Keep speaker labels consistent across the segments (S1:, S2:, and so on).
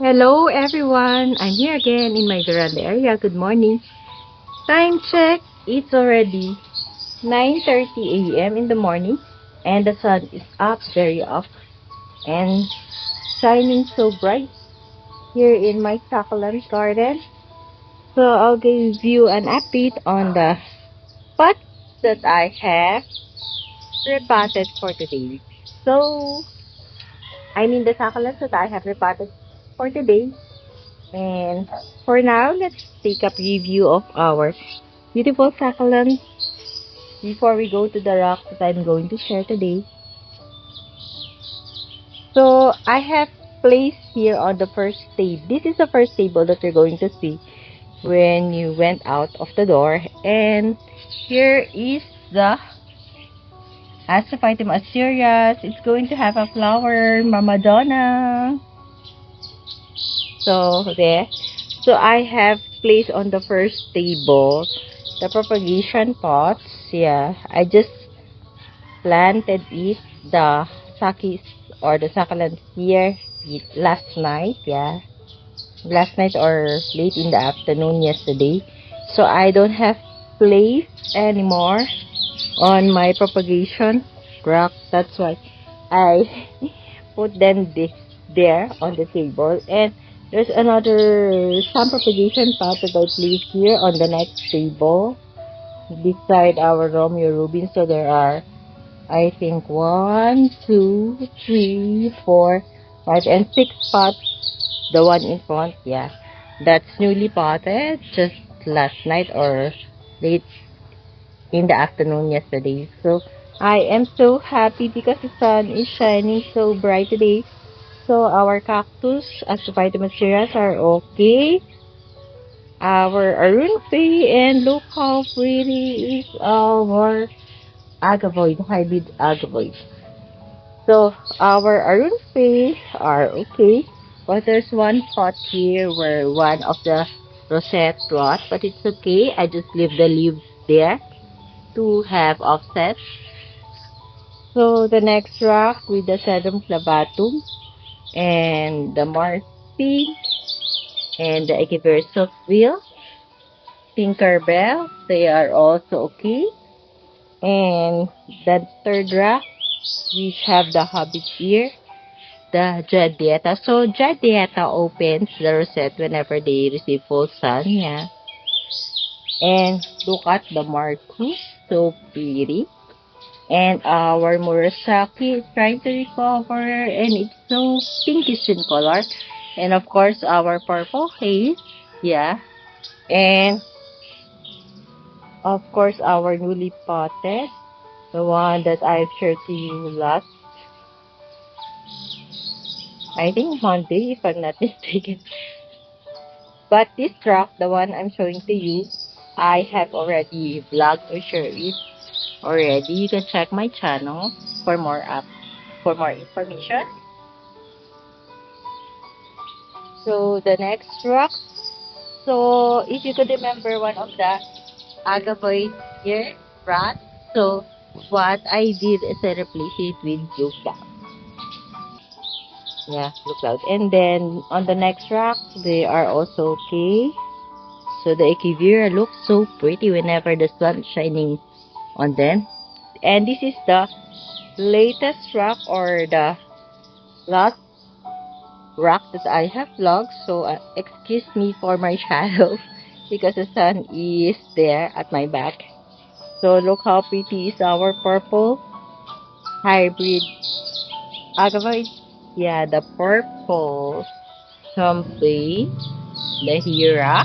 S1: Hello everyone, I'm here again in my veranda area. Good morning. Time check, it's already 9:30 a.m. in the morning and the sun is up, very up and shining so bright here in my succulent garden. So I'll give you an update on the pots that I have repotted for today. So, the succulents that I have repotted for today. And for now, let's take a preview of our beautiful succulents before we go to the rock that I'm going to share today. So I have placed here on the first table. This is the first table that you're going to see when you went out of the door. And here is the Astrophytum Assyrias. It's going to have a flower, Mama Donna. So there. So I have placed on the first table the propagation pots. Yeah, I just planted it, the sakis or the succulent here last night. Yeah, last night or late in the afternoon yesterday. So I don't have place anymore on my propagation rack. That's why I put them there on the table. And there's another some propagation pot that I placed here on the next table beside our Romeo Rubin. So there are, I think, 1, 2, 3, 4, 5, and 6 pots. The one in front, yeah, that's newly potted just last night or late in the afternoon yesterday. So I am so happy because the sun is shining so bright today. So our cactus, as the vitamin cereals, are okay. Our arunfi, and look how pretty is our agavoid, hybrid agavoid. So our arunfi are okay. But there's one pot here where one of the rosette rot, but it's okay. I just leave the leaves there to have offset. So the next rock with the sedum clavatum and the marfin and the Echeveria silkbill, Tinkerbell, they are also okay. And the third rock, we have the hobbit ear, the Jadieta. So Jadieta opens the rosette whenever they receive full sun, yeah. And look at the Marcus, so pretty. And our Murasaki is trying to recover and it's so pinkish in color. And of course our purple haze, yeah. And of course our newly potted, the one that I've shared to you last, I think Monday if I'm not mistaken. But this truck, the one I'm showing to you, I have already vlogged or shared it already. You can check my channel for more information. So the next truck. So if you could remember one of the agavoid here, rat. So what I did is I replaced it with blue cloud. Yeah, blue cloud. And then on the next rack, they are also okay. So the Echeveria looks so pretty whenever the sun is shining on them. And this is the latest rack or the last rack that I have vlogged. So excuse me for my shadow because the sun is there at my back. So look how pretty is our purple hybrid agave. Yeah, the purple champagne, the Hira,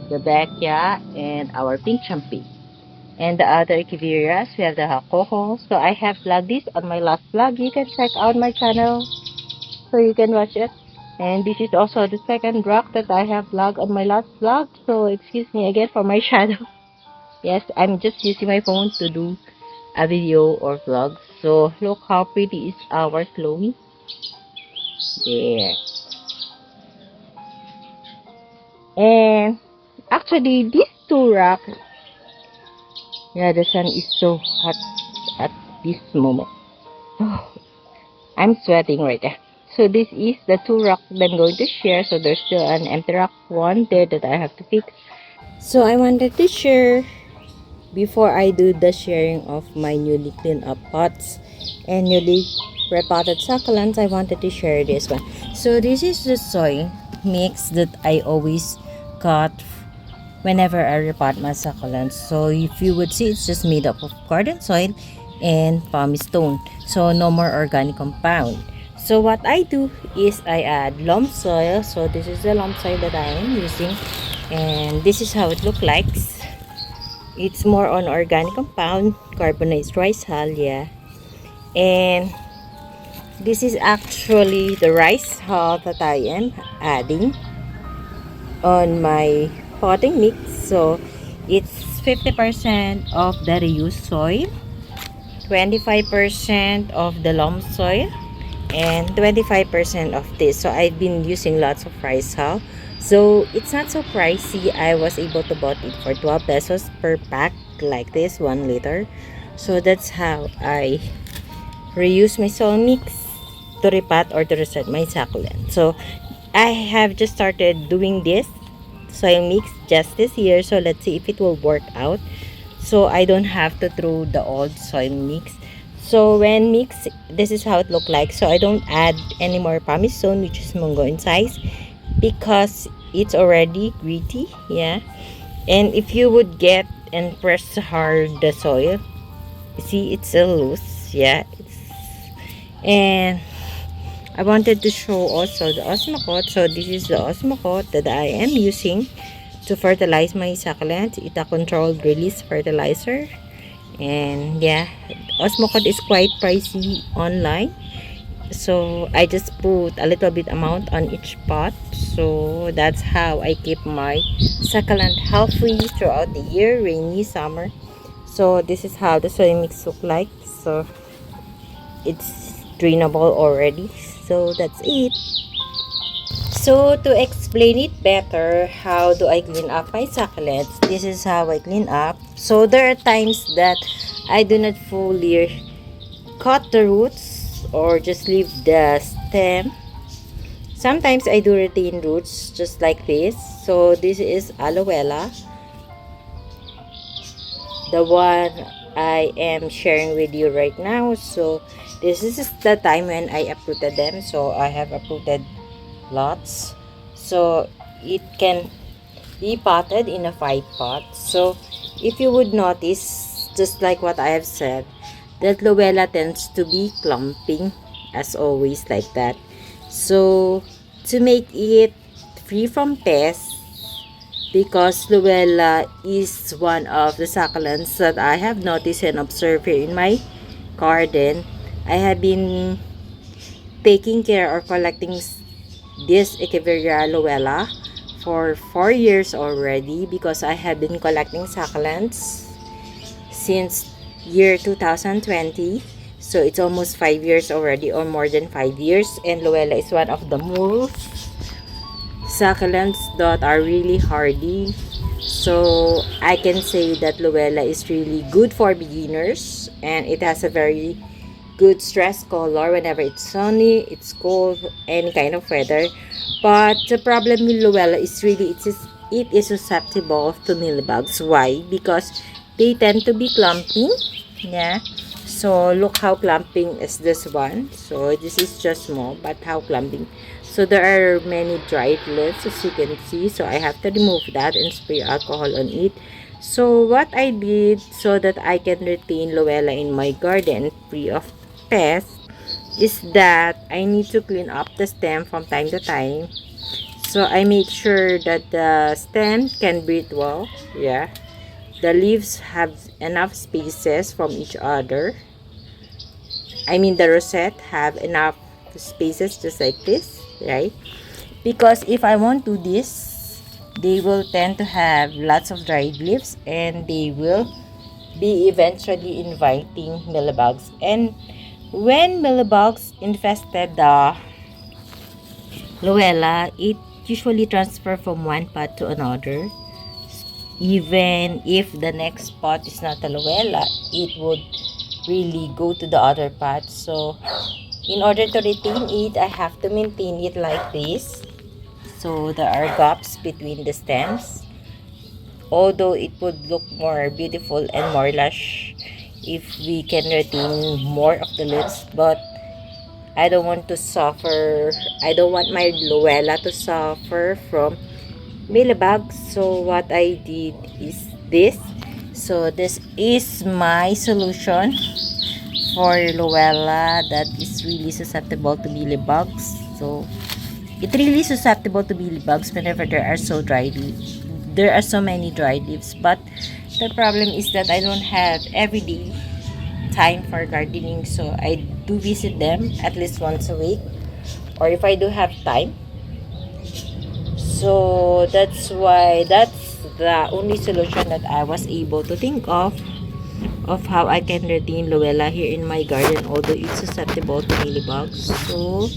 S1: the Beccia, and our pink champagne. And the other Kivirias, we have the Hakoho. So I have vlogged this on my last vlog. You can check out my channel so you can watch it. And this is also the second rock that I have vlogged on my last vlog. So excuse me again for my shadow. Yes, I'm just using my phone to do a video or vlog. So look how pretty is our Chloe. There. And actually these two rocks, yeah, the sun is so hot at this moment. Oh, I'm sweating right there. So this is the two rack that I'm going to share. So there's still an empty rack one there that I have to fix. So I wanted to share before I do the sharing of my newly cleaned up pots and newly repotted succulents. I wanted to share this one. So this is the soil mix that I always cut whenever I repot my succulents. So if you would see, it's just made up of garden soil and pumice stone. So no more organic compound. So what I do is I add loam soil. So this is the loam soil that I am using, and this is how it looks like. It's more on organic compound, carbonized rice hull, yeah. And this is actually the rice hull that I am adding on my potting mix. So it's 50% of the reused soil, 25% of the loam soil, and 25% of this. So I've been using lots of rice hull, so it's not so pricey. I was able to bought it for 12 pesos per pack, like this 1 liter. So that's how I reuse my soil mix to repot or to reset my succulent. So I have just started doing this soil mix just this year, so let's see if it will work out, so I don't have to throw the old soil mix. So when mix, this is how it look like. So I don't add any more pumice stone, which is mango in size, because it's already gritty, yeah. And if you would get and press hard the soil, see, it's a loose, yeah. And I wanted to show also the Osmocote. So this is the Osmocote that I am using to fertilize my succulents. It's a controlled release fertilizer. And yeah, Osmocote is quite pricey online. So I just put a little bit amount on each pot. So that's how I keep my succulent healthy throughout the year, rainy, summer. So this is how the soil mix look like. So it's drainable already. So that's it. So to explain it better, how do I clean up my succulents? This is how I clean up. So there are times that I do not fully cut the roots or just leave the stem. Sometimes I do retain roots just like this. So this is aloe vera, the one I am sharing with you right now. So this is the time when I uprooted them. So I have uprooted lots, so it can be potted in a 5 pot. So if you would notice, just like what I have said, that Luella tends to be clumping as always, like that. So to make it free from pests, because Luella is one of the succulents that I have noticed and observed here in my garden, I have been taking care or collecting this Echeveria Luella for 4 years already, because I have been collecting succulents since year 2020. So it's almost 5 years already, or more than 5 years. And Luella is one of the most succulents that are really hardy. So I can say that Luella is really good for beginners, and it has a very good stress color whenever it's sunny, it's cold, any kind of weather. But the problem with Luella is really it is susceptible to mealybugs. Why? Because they tend to be clumping, yeah. So look how clumping is this one. So this is just small, but how clumping. So there are many dried leaves, as you can see. So I have to remove that and spray alcohol on it. So what I did, so that I can retain Luella in my garden free of pests, is that I need to clean up the stem from time to time. So I make sure that the stem can breathe well, yeah. The leaves have enough spaces from each other. I mean, the rosette have enough spaces, just like this, right? Because if I won't do this, they will tend to have lots of dried leaves, and they will be eventually inviting mealybugs. And when mealybugs infested the Luella, it usually transfer from one pot to another. Even if the next pot is not a Luella, it would really go to the other pot. So In order to retain it, I have to maintain it like this. So there are gaps between the stems. Although it would look more beautiful and more lush if we can retain more of the leaves, but I don't want to suffer. I don't want my Luella to suffer from mealybugs. So what I did is this. So this is my solution for Luella that is really susceptible to mealybugs. So it really susceptible to mealybugs whenever there are so dry leaves. There are so many dry leaves, but the problem is that I don't have everyday time for gardening, so I do visit them at least once a week, or if I do have time. So that's why that's the only solution that I was able to think of how I can retain Luella here in my garden, although it's susceptible to mealybugs. So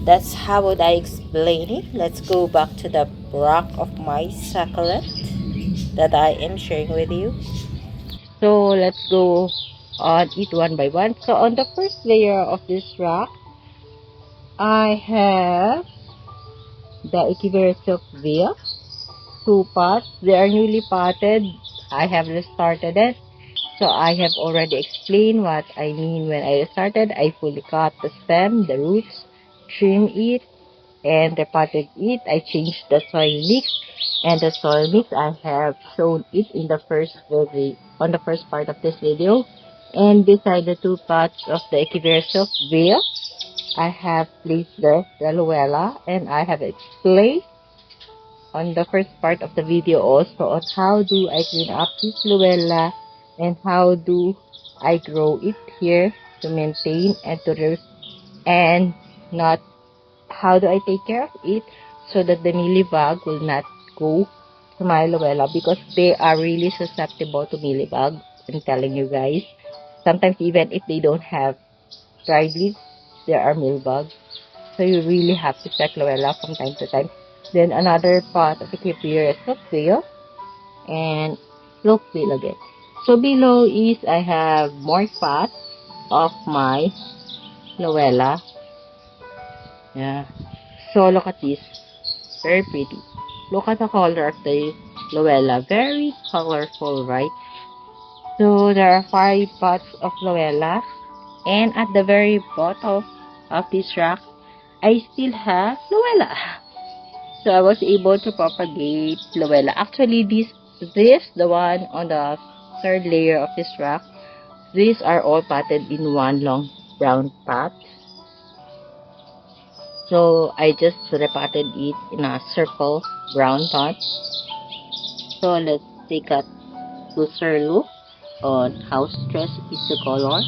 S1: that's how would I explain it. Let's go back to the rock of my succulent that I am sharing with you. So let's go on it one by one. So on the first layer of this rock, I have the Echeveria Silkville, 2 pots. They are newly potted. I have restarted it. So I have already explained what I mean when I restarted. I fully cut the stem, the roots, trim it, and repotted it. I changed the soil mix, and the soil mix I have shown it in the on the first part of this video. And beside the 2 pots of the Echeveria Silkville, I have placed the Luella, and I have explained on the first part of the video also on how do I clean up this Luella and how do I grow it here to maintain and and not how do I take care of it so that the mealybug will not go to my Luella, because they are really susceptible to mealybug. I'm telling you guys. Sometimes even if they don't have dried leaves, there are mealybugs. So you really have to check Luella from time to time. Then another pot of Echeveria Silkville and Silkville again. So below is I have more pots of my Luella. Yeah. So look at this. Very pretty. Look at the color of the Luella. Very colorful, right? So there are 5 pots of Luella. And at the very bottom of this rack, I still have Luella. So I was able to propagate Luella. Actually, the one on the third layer of this rack, these are all potted in one long brown pot. So I just repotted it in a circle brown pot. So let's take a closer look on how stressed is the color.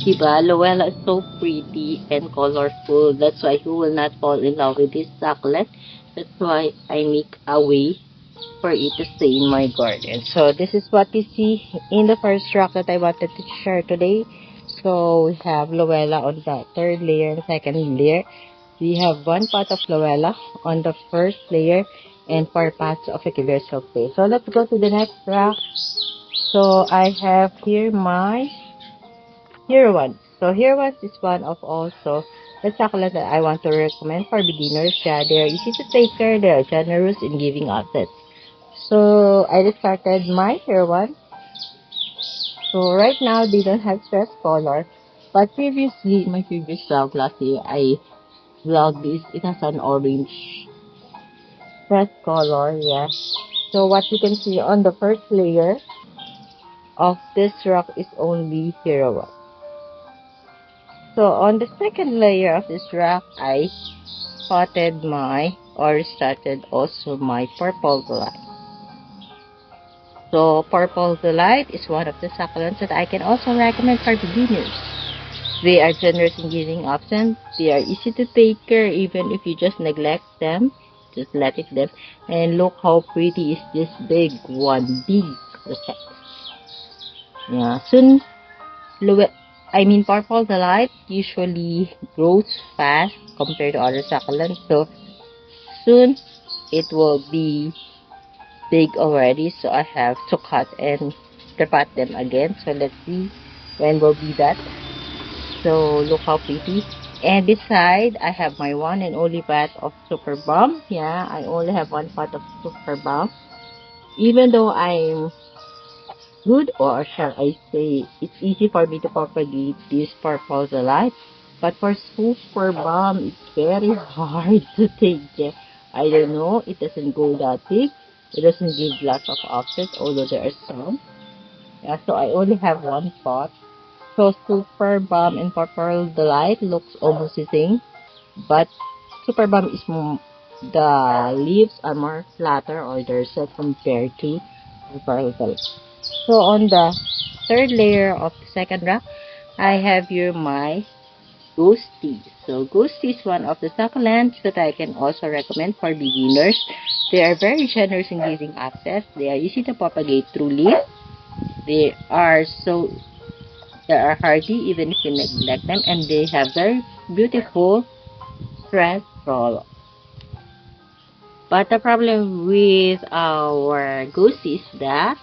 S1: Diba? Luella is so pretty and colorful. That's why who will not fall in love with this succulent. That's why I make a way for it to stay in my garden. So this is what you see in the first rock that I wanted to share today. So we have Luella on the third layer and second layer. We have 1 pot of Luella on the first layer and 4 pots of Echeveria Silkville. So let's go to the next rock. So I have here my Hero One. So Hero One is one of also the succulent that I want to recommend for beginners. Yeah, they're easy to take care. They're generous in giving assets. So I just started my Hero One. So right now they don't have stress color. But previously, in my previous vlog last year, I vlogged this. It has an orange stress color. Yeah. So what you can see on the first layer of this rock is only Hero One. So on the second layer of this rock, I potted or started also my Purple Delight. So Purple Delight is one of the succulents that I can also recommend for beginners. They are generous in giving options. They are easy to take care even if you just neglect them. Just let it them. And look how pretty is this big one. Big rosette. Yeah. Soon, Purple Delight usually grows fast compared to other succulents. So soon it will be big already. So I have to cut and repot them again. So let's see when will be that. So look how pretty. And beside, I have my one and only pot of Super Bomb. Yeah, I only have one pot of Super Bomb. Even though I'm good, or shall I say, it's easy for me to propagate this purple light. But for Super Bomb, it's very hard to take it. I don't know, it doesn't go that big. It doesn't give lots of options, although there are some. Yeah, so I only have one pot. So Super Bomb and Purple Delight looks almost the same, but Super Bomb is the leaves are more flatter, or they're set compared to Purple Delight. So on the third layer of the second rack, I have here my Ghosty. So Ghosty is one of the succulents that I can also recommend for beginners. They are very generous in giving access. They are easy to propagate through leaf. They are so They are hardy even if you neglect them, and they have very beautiful stress roll. But the problem with our goose is that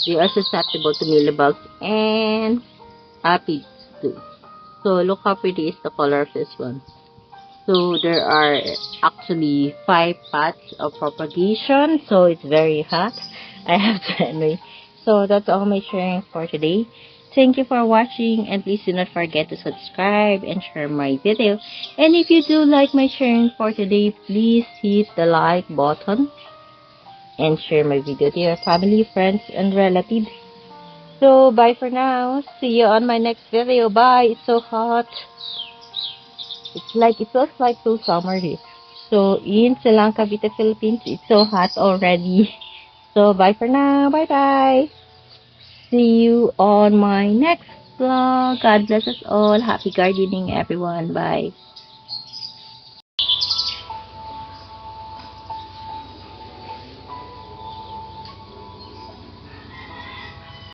S1: they are susceptible to mealybugs and aphids too. So look how pretty is the color of this one. So there are actually 5 paths of propagation, so it's very hot. I have to anyway. So that's all my sharing for today. Thank you for watching, and please do not forget to subscribe and share my video. And if you do like my sharing for today, please hit the like button and share my video to your family, friends, and relatives. So bye for now. See you on my next video. Bye. It's so hot. It feels like so summer here. So in Silang Cavite, Philippines, it's so hot already. So bye for now. Bye bye. See you on my next vlog. God bless us all. Happy gardening, everyone. Bye.